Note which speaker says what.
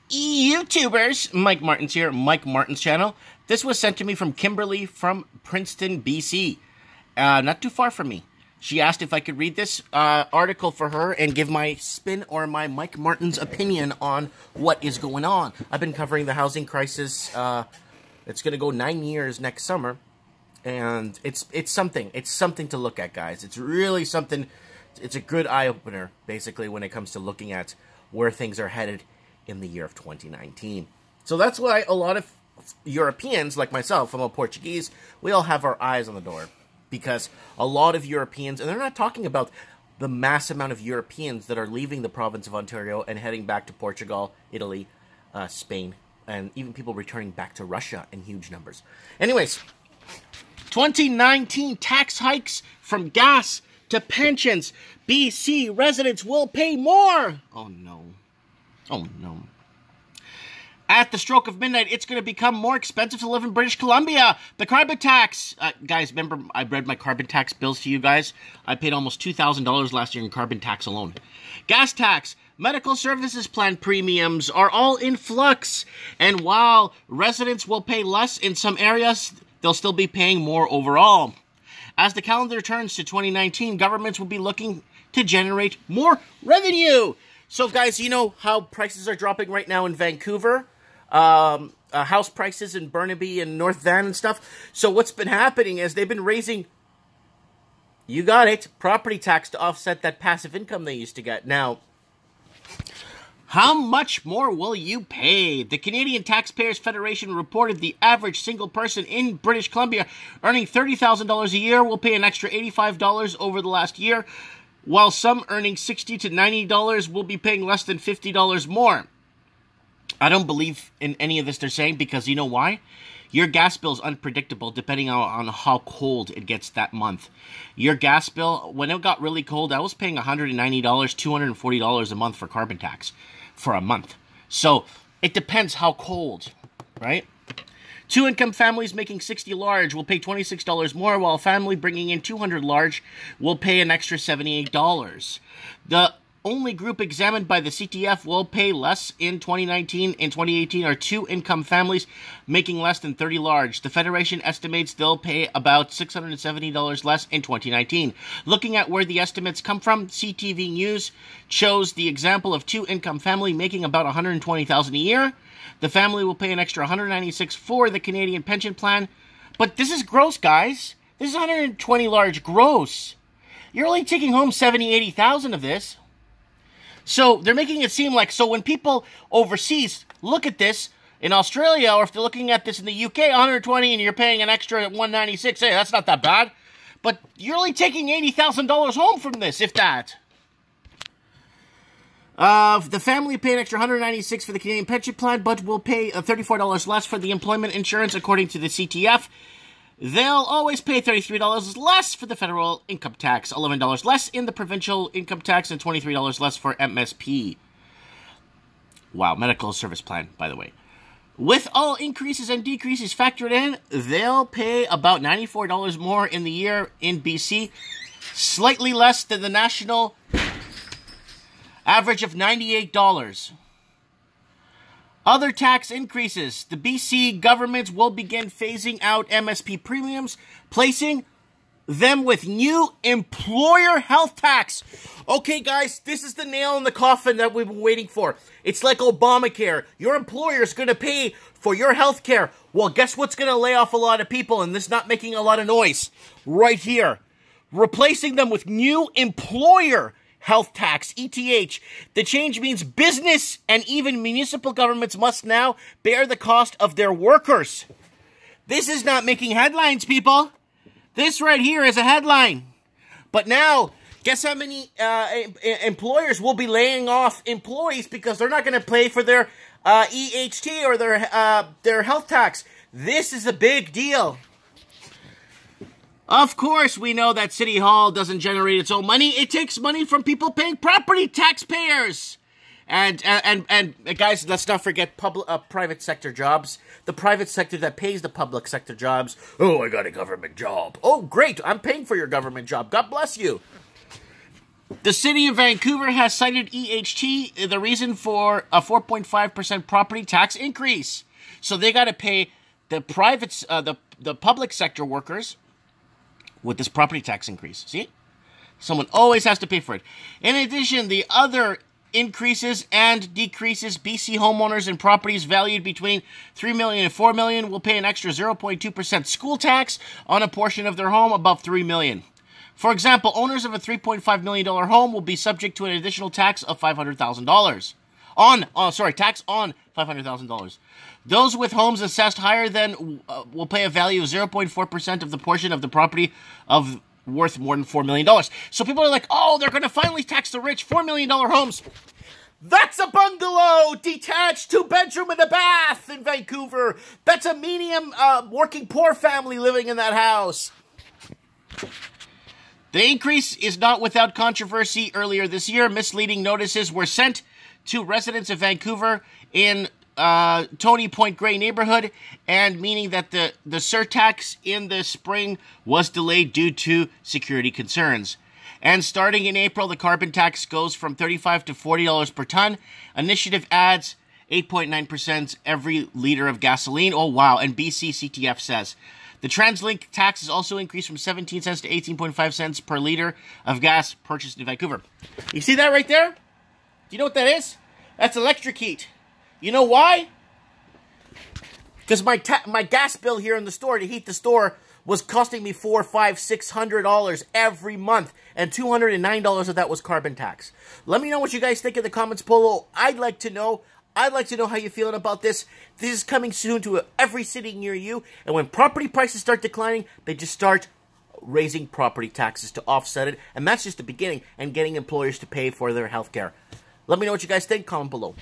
Speaker 1: YouTubers, Mike Martin's here, Mike Martin's channel. This was sent to me from Kimberly from Princeton, BC. Not too far from me. She asked if I could read this article for her and give my spin or my Mike Martin's opinion on what is going on. I've been covering the housing crisis. It's going to go 9 years next summer. And it's something. It's something to look at, guys. It's really something. It's a good eye-opener, basically, when it comes to looking at where things are headed in the year of 2019. So that's why a lot of Europeans, like myself, I'm a Portuguese, we all have our eyes on the door. Because a lot of Europeans, and they're not talking about the mass amount of Europeans that are leaving the province of Ontario and heading back to Portugal, Italy, Spain, and even people returning back to Russia in huge numbers. Anyways, 2019 tax hikes from gas to pensions. BC residents will pay more. Oh no. Oh no. At the stroke of midnight, it's going to become more expensive to live in British Columbia. The carbon tax. Guys, remember I read my carbon tax bills to you guys? I paid almost $2,000 last year in carbon tax alone. Gas tax. Medical services plan premiums are all in flux. And while residents will pay less in some areas, they'll still be paying more overall. As the calendar turns to 2019, governments will be looking to generate more revenue. So, guys, you know how prices are dropping right now in Vancouver? House prices in Burnaby and North Van and stuff. So what's been happening is they've been raising, you got it, property tax to offset that passive income they used to get. Now, how much more will you pay? The Canadian Taxpayers Federation reported the average single person in British Columbia earning $30,000 a year will pay an extra $85 over the last year, while some earning $60 to $90 will be paying less than $50 more. I don't believe in any of this they're saying, because you know why? Your gas bill is unpredictable depending on how cold it gets that month. Your gas bill, when it got really cold, I was paying $190, $240 a month for carbon tax for a month. So it depends how cold, right? Two-income families making $60 large will pay $26 more, while a family bringing in $200 large will pay an extra $78. The only group examined by the CTF will pay less in 2019 and 2018 are two-income families making less than $30 large. The Federation estimates they'll pay about $670 less in 2019. Looking at where the estimates come from, CTV News chose the example of two-income family making about $120,000 a year. The family will pay an extra $196 for the Canadian pension plan. But this is gross, guys. This is $120 large gross. You're only taking home $70,000, $80,000 of this. So they're making it seem like, so when people overseas look at this in Australia, or if they're looking at this in the UK, 120 and you're paying an extra 196, hey, that's not that bad. But you're only taking $80,000 home from this, if that. The family pay an extra $196 for the Canadian pension plan, but will pay $34 less for the employment insurance, according to the CTF. They'll always pay $33 less for the federal income tax, $11 less in the provincial income tax, and $23 less for MSP. Wow, medical service plan, by the way. With all increases and decreases factored in, they'll pay about $94 more in the year in BC, slightly less than the national average of $98. Other tax increases. The BC government will begin phasing out MSP premiums, placing them with new employer health tax. Okay, guys, this is the nail in the coffin that we've been waiting for. It's like Obamacare. Your employer is going to pay for your health care. Well, guess what's going to lay off a lot of people, and this is not making a lot of noise? Right here. Replacing them with new employer health tax, ETH. The change means business and even municipal governments must now bear the cost of their workers. This is not making headlines, people. This right here is a headline. But now, guess how many employers will be laying off employees because they're not going to pay for their EHT or their health tax. This is a big deal. Of course, we know that City Hall doesn't generate its own money. It takes money from people paying property taxpayers. And guys, let's not forget private sector jobs. The private sector that pays the public sector jobs. Oh, I got a government job. Oh, great. I'm paying for your government job. God bless you. The city of Vancouver has cited EHT, the reason for a 4.5% property tax increase. So they got to pay the the public sector workers with this property tax increase. See? Someone always has to pay for it. In addition, the other increases and decreases, BC homeowners and properties valued between $3 million and $4 million will pay an extra 0.2% school tax on a portion of their home above $3 million. For example, owners of a $3.5 million home will be subject to an additional tax of $500,000. Tax on $500,000. Those with homes assessed higher than will pay a value of 0.4% of the portion of the property of worth more than $4 million. So people are like, oh, they're going to finally tax the rich. $4 million homes. That's a bungalow, detached, 2-bedroom and a bath in Vancouver. That's a medium working poor family living in that house. The increase is not without controversy. Earlier this year, misleading notices were sent to residents of Vancouver in Tony Point Grey neighborhood, and meaning that the surtax in the spring was delayed due to security concerns. And starting in April, the carbon tax goes from $35 to $40 per ton. Initiative adds 8.9% every liter of gasoline. Oh, wow. And BC CTF says the TransLink tax is also increased from 17 cents to 18.5 cents per liter of gas purchased in Vancouver. You see that right there? Do you know what that is? That's electric heat. You know why? Because my gas bill here in the store to heat the store was costing me $400, $500, $600 every month, and $209 of that was carbon tax. Let me know what you guys think in the comments below. I'd like to know how you're feeling about this. This is coming soon to every city near you, and when property prices start declining, they just start raising property taxes to offset it, and that's just the beginning, and getting employers to pay for their health care. Let me know what you guys think. Comment below.